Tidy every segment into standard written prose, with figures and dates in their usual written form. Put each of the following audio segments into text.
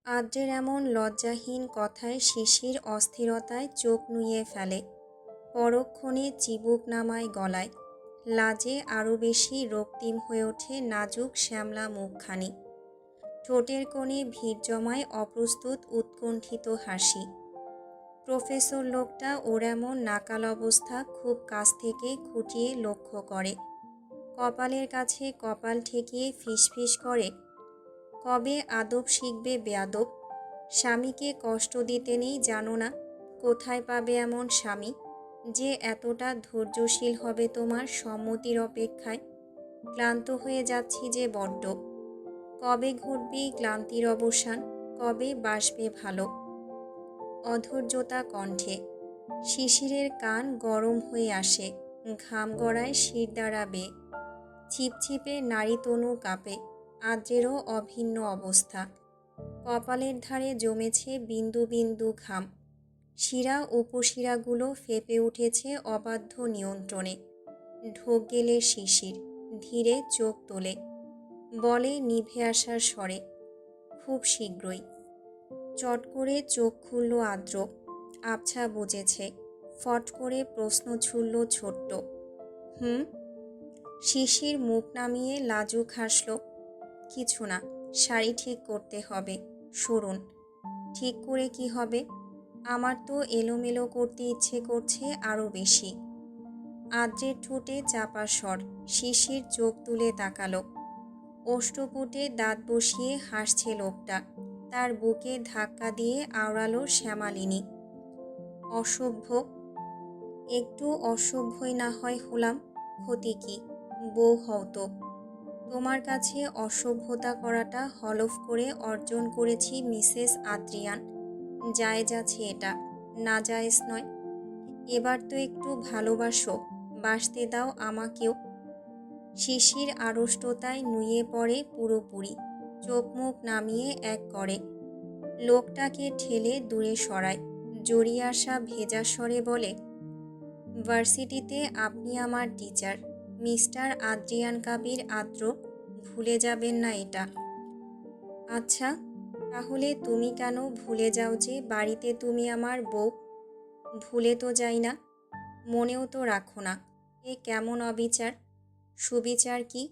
আদ্রের এমন লজ্জাহীন কথায় শিশির অস্থিরতায় চোখ নুইয়ে ফেলে। পরক্ষণে চিবুক নামায় গলায়। লাজে আরও বেশি রক্তিম হয়ে ওঠে নাজুক শ্যামলা মুখখানি। ঠোঁটের কোণে ভিড় জমায় অপ্রস্তুত উৎকণ্ঠিত হাসি। প্রফেসর লোকটা ওর এমন নাকাল অবস্থা খুব কাছ থেকে খুঁটিয়ে লক্ষ্য করে। কপালের কাছে কপাল ঠেকিয়ে ফিসফিস করে, কবে আদব শিখবে বেয়াদব? স্বামীকে কষ্ট দিতে নেই জানো না? কোথায় পাবে এমন স্বামী যে এতটা ধৈর্যশীল হবে তোমার সম্মতির অপেক্ষায়? ক্লান্ত হয়ে যাচ্ছি যে বড্ড। কবে ঘটবে ক্লান্তির অবসান? কবে বাসবে ভালো? অধৈর্যতা কণ্ঠে। শিশিরের কান গরম হয়ে আসে, ঘাম গড়ায় শিরদাঁড়া বেয়ে। ছিপছিপে নারীতনু কাঁপে। আদ্রেরও অভিন্ন অবস্থা। কপালের ধারে জমেছে বিন্দু বিন্দু ঘাম। শিরা উপশিরাগুলো ফেঁপে উঠেছে অবাধ্য নিয়ন্ত্রণে। ঢোক গেলে শিশির ধীরে চোখ তোলে, বলে নিভে আসার স্বরে, খুব শীঘ্রই। চট করে চোখ খুলল আদ্র। আবছা বুঝেছে। ফট করে প্রশ্ন ছুড়ল ছোট্ট, হুম? শিশির মুখ নামিয়ে লাজুক হাসল। কিছু না, শাড়ি ঠিক করতে হবে। সরুন। ঠিক করে কি হবে? আমার তো এলোমেলো করতে ইচ্ছে করছে আরও বেশি। আদ্রের ঠোঁটে চাপা স্বর। শিশির চোখ তুলে তাকালো। ওষ্ঠপুটে দাঁত বসিয়ে হাসছে লোকটা। তার বুকে ধাক্কা দিয়ে আওড়ালো শ্যামালিনী। অসভ্য। একটু অসভ্যই না হয় হলাম, ক্ষতি কি? বউ হও তো। তোমার কাছে অসভ্যতা করাটা হলফ করে অর্জন করেছি মিসেস আদ্রিয়ান। জায়েজ আছে এটা, না জায়েজ নয়। এবার তো একটু ভালোবাসো, বাসতে দাও আমাকেও। শিশির আড়ষ্টতায় নুয়ে পড়ে পুরোপুরি। চোখ মুখ নামিয়ে এক করে। লোকটাকে ঠেলে দূরে সরায়। জড়িয়ে আসা ভেজা স্বরে বলে, ভার্সিটিতে আপনি আমার টিচার, মিস্টার আদ্রিয়ান কাবির আদ্র। ভুলে যাবেন না এটা। আচ্ছা, তাহলে তুমি কেন ভুলে যাও যে বাড়িতে তুমি আমার বউ? ভুলে তো যাই না, মনেও তো রাখো না। এ কেমন অবিচার? সুবিচার কি?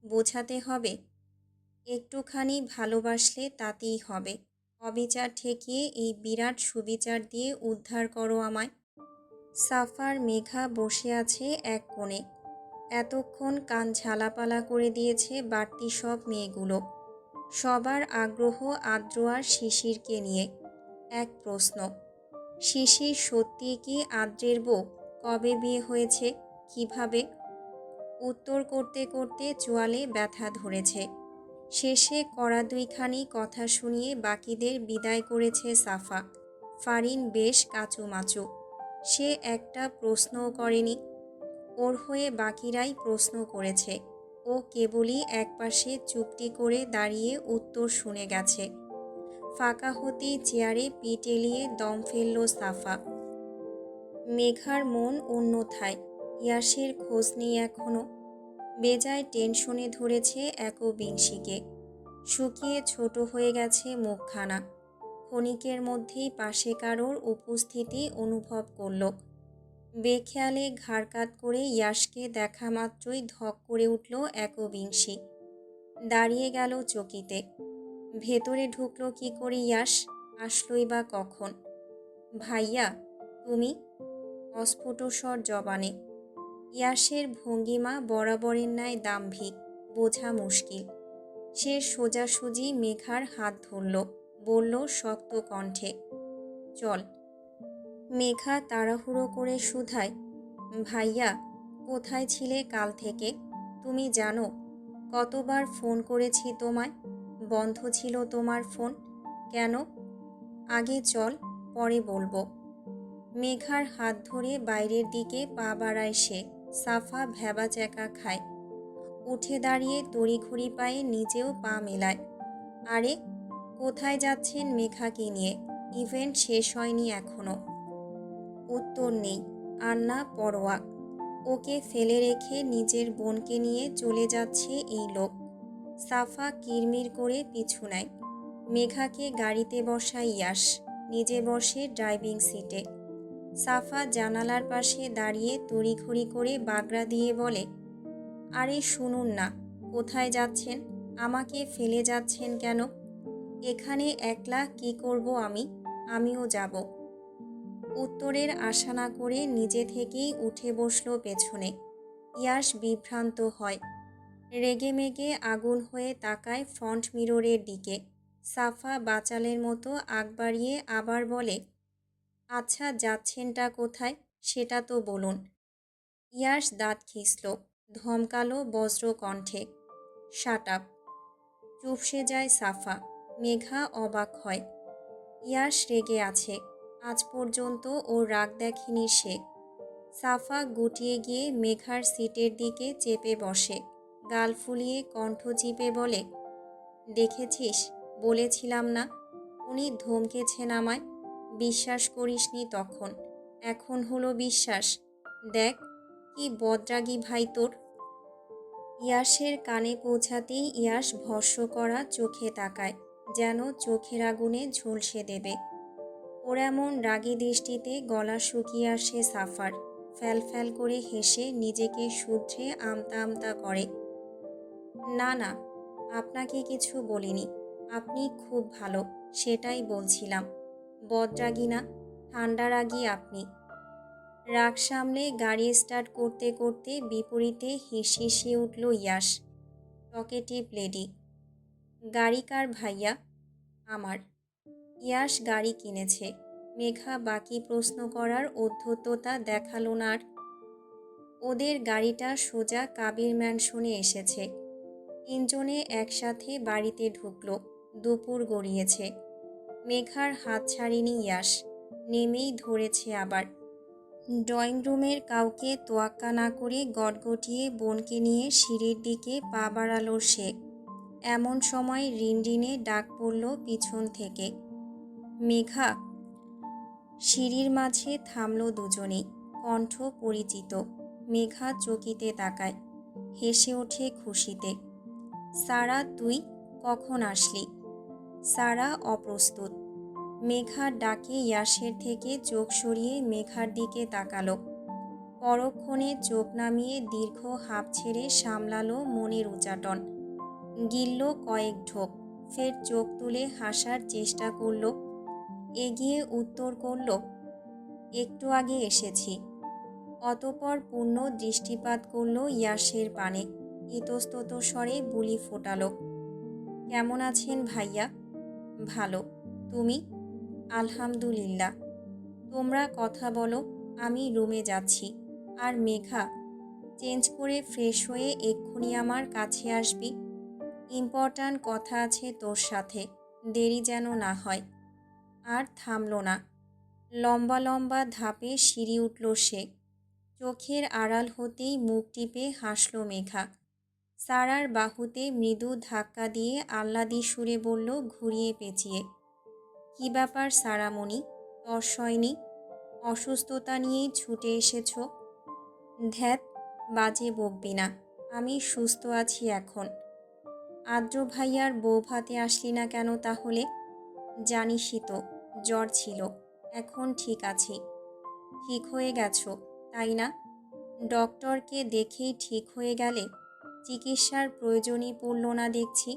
বোঝাতে হবে? একটুখানি ভালোবাসলে তাতেই হবে। অবিচার ঠেকিয়ে এই বিরাট সুবিচার দিয়ে উদ্ধার করো আমায়। সাফার মেঘা বসে আছে এক কোণে। এতক্ষণ কান ঝালাপালা করে দিয়েছে বাড়তি সব মেয়েগুলো। সবার আগ্রহ আদ্র আর শিশিরকে নিয়ে। এক প্রশ্ন, শিশির সত্যি কি আদ্রের বউ? কবে বিয়ে হয়েছে? কিভাবে? উত্তর করতে করতে চোয়ালে ব্যথা ধরেছে। শেষে কড়া দুইখানি কথা শুনিয়ে বাকিদের বিদায় করেছে সাফা। ফারিন বেশ কাঁচুমাচু। সে একটা প্রশ্নও করেনি। ওর হয়ে বাকিরাই প্রশ্ন করেছে। ও কেবলই একপাশে চুপটি করে দাঁড়িয়ে উত্তর শুনে গেছে। ফাঁকা হতেই চেয়ারে পিঠ এলিয়ে দম ফেলল সাফা। মেঘার মন অন্যথায়। ইয়াসের খোঁজ নেই এখনো। বেজায় টেনশনে ধরেছে একবিংশিকে। শুকিয়ে ছোট হয়ে গেছে মুখখানা। ক্ষণিকের মধ্যেই পাশে কারোর উপস্থিতি অনুভব করল। বেখেয়ালে ঘাড় কাত করে ইয়াসকে দেখা মাত্রই ধক করে উঠল একবিংশী। দাঁড়িয়ে গেল চকিতে। ভেতরে ঢুকল কি করে ইয়াস? আসলই বা কখন? ভাইয়া, তুমি? অস্ফুট স্বর জবানে। ইয়াসের ভঙ্গিমা বরাবরের ন্যায় দাম্ভিক, বোঝা মুশকিল। সে সোজাসুজি মেঘার হাত ধরল, বলল শক্ত কণ্ঠে, চল। মেঘা তাড়াহুড়ো করে শুধায়, ভাইয়া, কোথায় ছিলে কাল থেকে? তুমি জানো কতবার ফোন করেছি তোমায়? বন্ধ ছিল তোমার ফোন। কেন? আগে চল, পরে বলবো। মেঘার হাত ধরে বাইরের দিকে পা বাড়ায় সে। সাফা ভ্যাবাচ্যাকা খায়। উঠে দাঁড়িয়ে তড়িঘড়ি পায়ে নিজেও পা মেলায়। আরে, কোথায় যাচ্ছেন মেঘাকে নিয়ে? ইভেন্ট শেষ হয়নি এখনো। উত্তর নেই, আর না পরোয়া। ওকে ফেলে রেখে নিজের বোনকে নিয়ে চলে যাচ্ছে এই লোক। সাফা কিরমির করে পিছু নেয়। মেঘাকে গাড়িতে বসায় ইয়াশ, নিজে বসে ড্রাইভিং সিটে। সাফা জানালার পাশে দাঁড়িয়ে তড়িঘড়ি করে বাগড়া দিয়ে বলে, আরে শুনুন না, কোথায় যাচ্ছেন? আমাকে ফেলে যাচ্ছেন কেন? এখানে একলা কি করব আমি? আমিও যাব। উত্তরের আশা না করে নিজে থেকেই উঠে বসলো পেছনে। ইয়াশ বিভ্রান্ত হয়, রেগেমেগে আগুন হয়ে তাকায় ফ্রন্ট মিররের দিকে। সাফা বাচালের মতো আগ বাড়িয়ে আবার বলে, আচ্ছা যাচ্ছেনটা কোথায় সেটা তো বলুন। ইয়াশ দাঁত খিঁচল, ধমকালো বজ্র কণ্ঠে, শাট আপ। চুপসে যায় সাফা। মেঘা অবাক হয়। ইয়াশ রেগে আছে, আজ পর্যন্ত ওর রাগ দেখেনি সে। সাফা গুটিয়ে গিয়ে মেঘার সিটের দিকে চেপে বসে, গাল ফুলিয়ে কণ্ঠ চিপে বলে, দেখেছিস, বলেছিলাম না। উনি ধমকেছেন আমায়, বিশ্বাস করিসনি তখন, এখন হলো বিশ্বাস। দেখ কি বদরাগী ভাই তোর। ইয়াশের কানে পৌঁছাতেই ইয়াশ ভস্ম করা চোখে তাকায়, যেন চোখের আগুনে ঝলসে দেবে। ওর এমন রাগী দৃষ্টিতে গলা শুকিয়ে আসে সাফার। ফ্যাল ফ্যাল করে হেসে নিজেকে শুধরে আমতা আমতা করে, না না, আপনাকে কিছু বলিনি। আপনি খুব ভালো, সেটাই বলছিলাম। বদরাগী না, ঠান্ডা রাগী আপনি। রাগ সামলে গাড়ি স্টার্ট করতে করতে বিপরীতে হিসিয়ে উঠল ইয়াশ, টকেটিভ লেডি। গাড়ি কার ভাইয়া? আমার। ইয়াশ গাড়ি কিনেছে। মেঘা বাকি প্রশ্ন করার অধ্যত্ততা দেখালো না আর। ওদের গাড়িটা সোজা কাবির ম্যানশনে এসেছে। তিনজনে একসাথে বাড়িতে ঢুকলো। দুপুর গড়িয়েছে। মেঘার হাত ছাড়েনি ইয়াশ, নেমেই ধরেছে আবার। ড্রয়িং রুমের কাউকে তোয়াক্কা না করে গটগটিয়ে বোনকে নিয়ে সিঁড়ির দিকে পা বাড়ালো সে। এমন সময় রিনরিনে ডাক পড়ল পিছন থেকে, মেঘা। সিঁড়ির মাঝে থামল দুজনেই, কণ্ঠ পরিচিত। মেঘা চকিতে তাকায়, হেসে ওঠে খুশিতে। সারা, তুই কখন আসলি? সারা অপ্রস্তুত। মেঘার ডাকে ইয়াশের থেকে চোখ সরিয়ে মেঘার দিকে তাকালো। পরক্ষণে চোখ নামিয়ে দীর্ঘ হাঁপ ছেড়ে সামলালো মনের উচাটন। গিলল কয়েক ঢোক, ফের চোখ তুলে হাসার চেষ্টা করল। এগিয়ে উত্তর করল, একটু আগে এসেছি। অতপর পূর্ণ দৃষ্টিপাত করল ইয়াশের পানে, ইতস্তত স্বরে বুলি ফোটালো, কেমন আছেন ভাইয়া? ভালো, তুমি? আলহামদুলিল্লাহ। তোমরা কথা বলো, আমি রুমে যাচ্ছি। আর মেঘা, চেঞ্জ করে ফ্রেশ হয়ে এক্ষুনি আমার কাছে আসবি। ইম্পর্ট্যান্ট কথা আছে তোর সাথে, দেরি যেন না হয়। আর থামল না। লম্বা লম্বা ধাপে সিঁড়ি উঠল সে। চোখের আড়াল হতেই মুখ টিপে হাসল মেঘা। সারার বাহুতে মৃদু ধাক্কা দিয়ে আহ্লাদি সুরে বলল ঘুরিয়ে পেঁচিয়ে, কি ব্যাপার সারামণি, তর্স হয়নি? অসুস্থতা নিয়েই ছুটে এসেছ? ধ্যাত, বাজে বকবি না, আমি সুস্থ আছি এখন। আদ্র ভাইয়ার বউ ভাতে আসলি না কেন তাহলে? জানিসই তো, জ্বর ছিল, এখন ঠিক আছি। ঠিক হয়ে গেছো, তাই না? ডক্টরকে দেখেই ঠিক হয়ে গেলে? চিকিৎসার প্রয়োজনই পড়ল না দেখছি।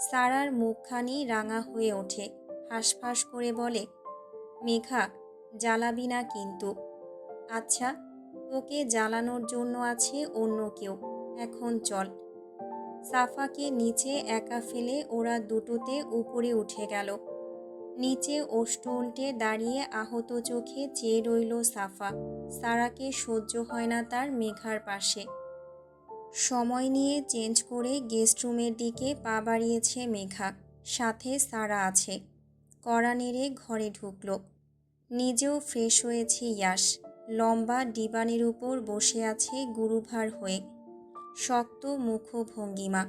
সারার মুখখানি রাঙা হয়ে ওঠে, হাঁসফাঁস করে বলে, মেঘা, জ্বালাবি না কিন্তু। আচ্ছা, তোকে জ্বালানোর জন্য আছে অন্য কেউ, এখন চল। সাফাকে নিচে একা ফেলে ওরা দুটোতে উপরে উঠে গেল। নিচে ওষ্ঠ উল্টে দাঁড়িয়ে আহত চোখে চেয়ে রইল সাফা। সারাকে সহ্য হয় না তার মেঘার পাশে। সময় নিয়ে চেঞ্জ করে গেস্ট রুমের দিকে পা বাড়িয়েছে মেঘা, সাথে সারা আছে। কড়া নেড়ে ঘরে ঢুকল। নিজেও ফ্রেশ হয়েছে ইয়াশ। লম্বা ডিবানের উপর বসে আছে গুরুভার হয়ে, শক্ত মুখভঙ্গিমা।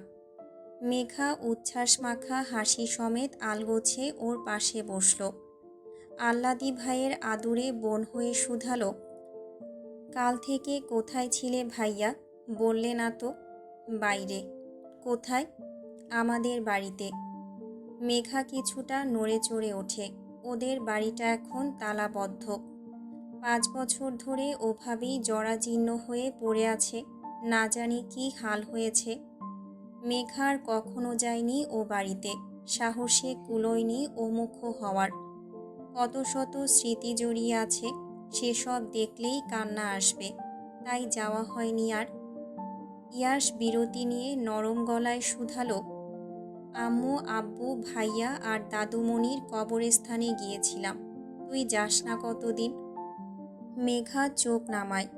মেঘা উচ্ছ্বাস মাখা হাসি সমেত আলগোছে ওর পাশে বসল। আহ্লাদি ভাইয়ের আদুরে বোন হয়ে শুধালো, কাল থেকে কোথায় ছিলে ভাইয়া, বললে না তো? বাইরে। কোথায়? আমাদের বাড়িতে। মেঘা কিছুটা নড়ে চড়ে ওঠে। ওদের বাড়িটা এখন তালাবদ্ধ। 5 বছর ধরে ওভাবেই জরাজীর্ণ হয়ে পড়ে আছে। না জানি কি হাল হয়েছে। মেঘার কখনো যায়নি ও বাড়িতে, সাহসে কুলোয়নি ওমুখ হওয়ার। কত শত স্মৃতি জড়িয়ে আছে, সেসব দেখলেই কান্না আসবে, তাই যাওয়া হয়নি আর। ইয়াশ বিরতি নিয়ে নরম গলায় শুধালো, আম্মু, আব্বু, ভাইয়া আর দাদুমণির কবরস্থানে গিয়েছিলাম। তুই যাস না কতদিন? মেঘা চোখ নামায়।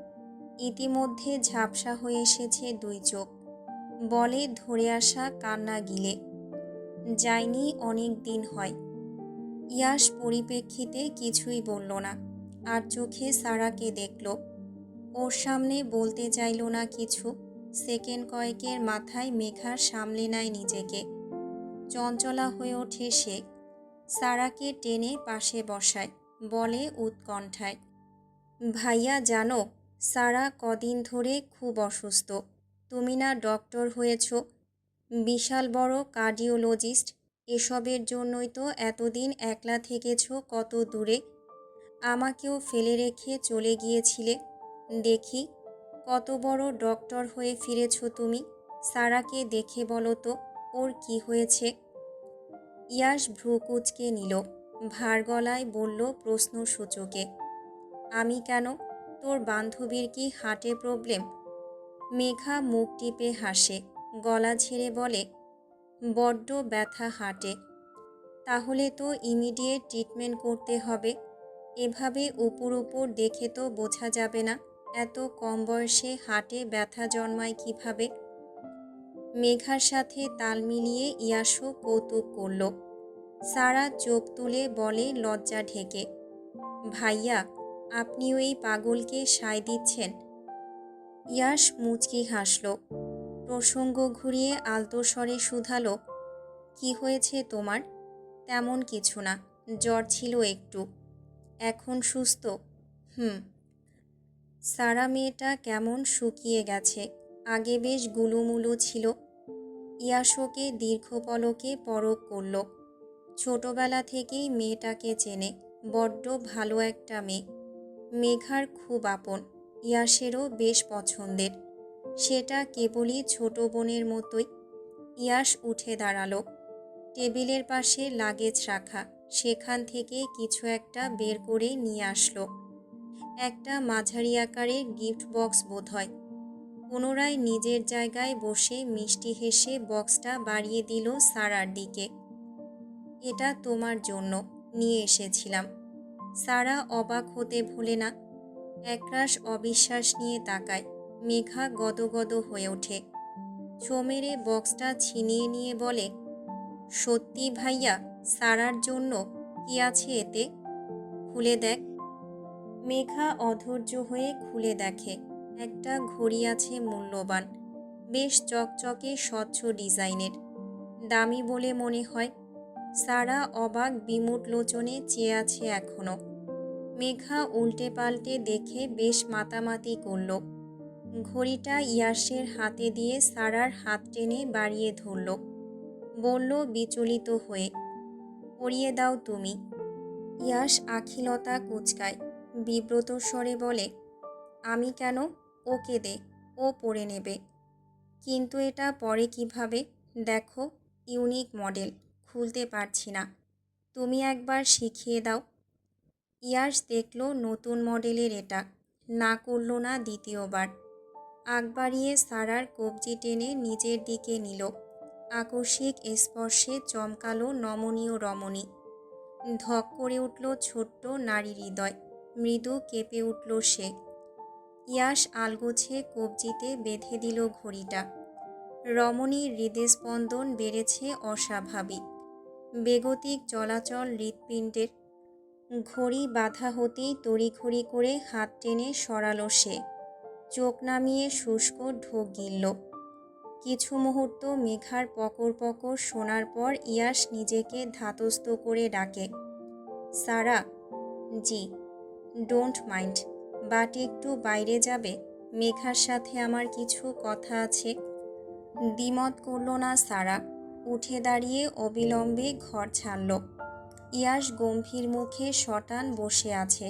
ইতিমধ্যে ঝাপসা হয়ে এসেছে 2 চোখ। বলে ধরে আসা কান্না গিলে, যাইনি অনেক দিন হয়। ইয়াশ পরিপ্রেক্ষিতে কিছুই বলল না, আর চোখে সারাকে দেখল। ওর সামনে বলতে চাইল না কিছু। সেকেন্ড কয়েকের মাথায় মেঘা সামলে নেয় নিজেকে। চঞ্চলা হয়ে ওঠে সে। সারাকে টেনে পাশে বসায়, বলে উৎকণ্ঠায়, ভাইয়া জানো, সারা কদিন ধরে খুব অসুস্থ। তুমি না ডক্টর হয়েছ, বিশাল বড় কার্ডিওলজিস্ট। এসবের জন্যই তো এতদিন একলা থেকেছ কত দূরে। আমাকেও ফেলে রেখে চলে গিয়েছিলে। দেখি কত বড় ডক্টর হয়ে ফিরেছ তুমি। সারাকে দেখে বলো তো, ওর কি হয়েছে? ইয়াশ ভ্রু কুঁচকে নিল। ভার গলায় বলল প্রশ্নসূচকে, আমি কেন? তোর বান্ধবীর কি হার্টে প্রবলেম? মেঘা মুখ টিপে হাসে, গলা ছেড়ে বলে, বড্ড ব্যথা হার্টে। তাহলে তো ইমিডিয়েট ট্রিটমেন্ট করতে হবে। এভাবে উপর উপর দেখে তো বোঝা যাবে না এত কম বয়সে হার্টে ব্যথা জন্মায় কিভাবে। মেঘার সাথে তাল মিলিয়ে ইয়াশও কৌতুক করল। সারা চোখ তুলে বলে লজ্জা ঢেকে, ভাইয়া, আপনিও এই পাগলকে সায় দিচ্ছেন? ইয়াশ মুচকি হাসল। প্রসঙ্গ ঘুরিয়ে আলতো স্বরে শুধালো, কি হয়েছে তোমার? তেমন কিছু না, জ্বর ছিল একটু। এখন সুস্থ? হুম। সারা মেয়েটা কেমন শুকিয়ে গেছে। আগে বেশ গুলুমুলু ছিল। ইয়াশোকে দীর্ঘ পলকে পরখ করল। ছোটবেলা থেকেই মেয়েটাকে চেনে। বড্ড ভালো একটা মেয়ে। মেঘার খুব আপন, ইয়াশেরও বেশ পছন্দের। সেটা কেবলই ছোট বোনের মতোই। ইয়াশ উঠে দাঁড়ালো। টেবিলের পাশে লাগেজ রাখা, সেখান থেকে কিছু একটা বের করে নিয়ে আসলো। একটা মাঝারি আকারের গিফট বক্স বোধহয়। পুনরায় নিজের জায়গায় বসে মিষ্টি হেসে বক্সটা বাড়িয়ে দিল সারার দিকে। এটা তোমার জন্য নিয়ে এসেছিলাম। সারা অবাক হতে ভোলে না। একরাশ অবিশ্বাস নিয়ে তাকায়। মেঘা গদগদ হয়ে ওঠে। ছো মেরে বক্সটা ছিনিয়ে নিয়ে বলে, সত্যি ভাইয়া? সারার জন্য? কি আছে এতে? খুলে দেখ। মেঘা অধৈর্য হয়ে খুলে দেখে। একটা ঘড়ি আছে মূল্যবান, বেশ চকচকে স্বচ্ছ ডিজাইনের। দামি বলে মনে হয়। সারা অবাক বিমূঢ় লোচনে চেয়ে আছে এখনো। মেঘা উল্টে পাল্টে দেখে বেশ মাতামাতি করল। ঘড়িটা ইয়াশের হাতে দিয়ে সারার হাত টেনে বাড়িয়ে ধরল। বলল বিচলিত হয়ে, পরিয়ে দাও তুমি। ইয়াশ আখিলতা কুঁচকায়, বিব্রত স্বরে বলে, আমি কেন? ওকে দে, ও পরে নেবে। কিন্তু এটা পরে কিভাবে? দেখো, ইউনিক মডেল, খুলতে পারছি না। তুমি একবার শিখিয়ে দাও। ইয়াশ দেখল নতুন মডেলের এটা, না করল না দ্বিতীয়বার। আগ বাড়িয়ে সারার কবজি টেনে নিজের দিকে নিল। আকস্মিক স্পর্শে চমকালো নমনীয় রমণী। ধক করে উঠল ছোট্ট নারী হৃদয়। মৃদু কেঁপে উঠল সে। ইয়াশ আলগোছে কবজিতে বেঁধে দিল ঘড়িটা। রমণীর হৃদস্পন্দন বেড়েছে অস্বাভাবিক। বেগতিক চলাচল হৃৎপিণ্ডের। ঘড়ি বাধা হতেই তড়িঘড়ি করে হাত টেনে সরালো সে। চোখ নামিয়ে শুষ্ক ঢোক গিলল। কিছু মুহূর্ত মেঘার পকর পকর শোনার পর ইয়াশ নিজেকে ধাতস্থ করে ডাকে, সারা। জি। ডোন্ট মাইন্ড, বাট একটু বাইরে যাবে? মেঘার সাথে আমার কিছু কথা আছে। দ্বিমত করল না সারা। উঠে দাঁড়িয়ে অবিলম্বে ঘর ছাড়ল। ইয়াশ গম্ভীর মুখে শটান বসে আছে।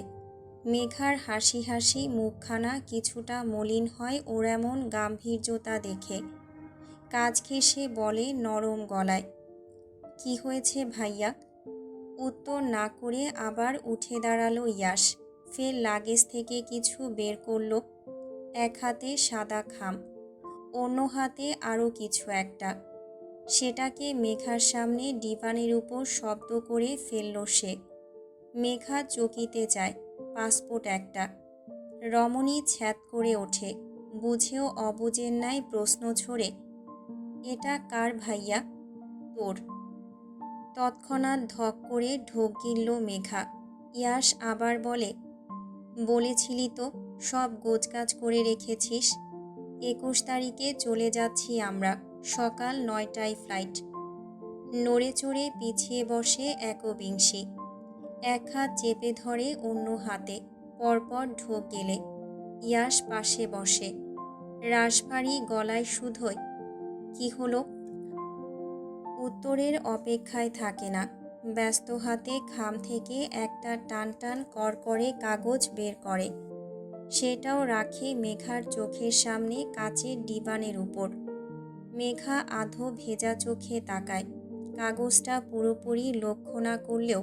মেঘার হাসি হাসি মুখখানা কিছুটা মলিন হয় ওর এমন গাম্ভীর্যতা দেখে। কাজ ঘেঁষে বলে নরম গলায়, কি হয়েছে ভাইয়া? উত্তর না করে আবার উঠে দাঁড়ালো ইয়াশ। ফের লাগেজ থেকে কিছু বের করল। এক হাতে সাদা খাম, অন্য হাতে আরও কিছু একটা। সেটাকে মেঘার সামনে ডিভানের উপর শব্দ করে ফেলল সে। মেঘা চকিতে যায়, পাসপোর্ট একটা। রমণী ছ্যাঁত করে ওঠে, বুঝেও অবুঝের ন্যায় প্রশ্ন ছড়ে, এটা কার ভাইয়া? তোর। তৎক্ষণাৎ ধক করে ঢোক গিলল মেঘা। ইয়াশ আবার বলে, বলেছিলি তো সব গোছগাছ করে রেখেছিস। 21 তারিখে চলে যাচ্ছি আমরা, সকাল 9টায় ফ্লাইট। নড়ে চড়ে পিছিয়ে বসে একবিংশী, এক হাত চেপে ধরে অন্য হাতে, পরপর ঢোক গেলে। ইয়াশ পাশে বসে, রাশভারী গলায় শুধোয়, কি হলো? উত্তরের অপেক্ষায় থাকে না। ব্যস্ত হাতে খাম থেকে একটা টান টান করকরে কাগজ বের করে। সেটাও রাখে মেঘার চোখের সামনে কাচের ডিবানের উপর। মেঘা আধো ভেজা চোখে তাকায়। কাগজটা পুরোপুরি লক্ষ্য না করলেও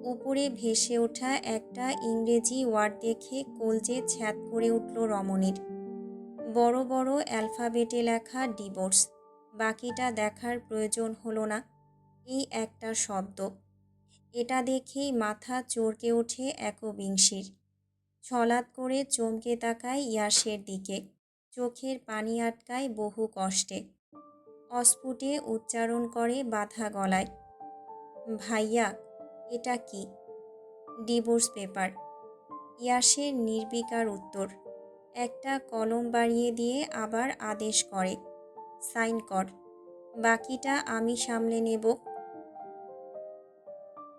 উপরে ভেসে ওঠা একটা ইংরেজি ওয়ার্ড দেখে কলজে ছ্যাঁত করে উঠল রমণীর। বড় বড় অ্যালফাবেটে লেখা ডিভোর্স। বাকিটা দেখার প্রয়োজন হলো না। এই একটা শব্দ। এটা দেখেই মাথা চড়কে ওঠে একবিংশীর। ছলাৎ করে চমকে তাকায় ইয়াশের দিকে। চোখের পানি আটকায় বহু কষ্টে। অস্ফুটে উচ্চারণ করে বাঁধা গলায়, ভাইয়া, এটা কি? Divorce paper. ইয়াশের নির্বিকার উত্তর। একটা কলম বাড়িয়ে দিয়ে আবার আদেশ করে, সাইন কর, বাকিটা আমি সামলে নেব।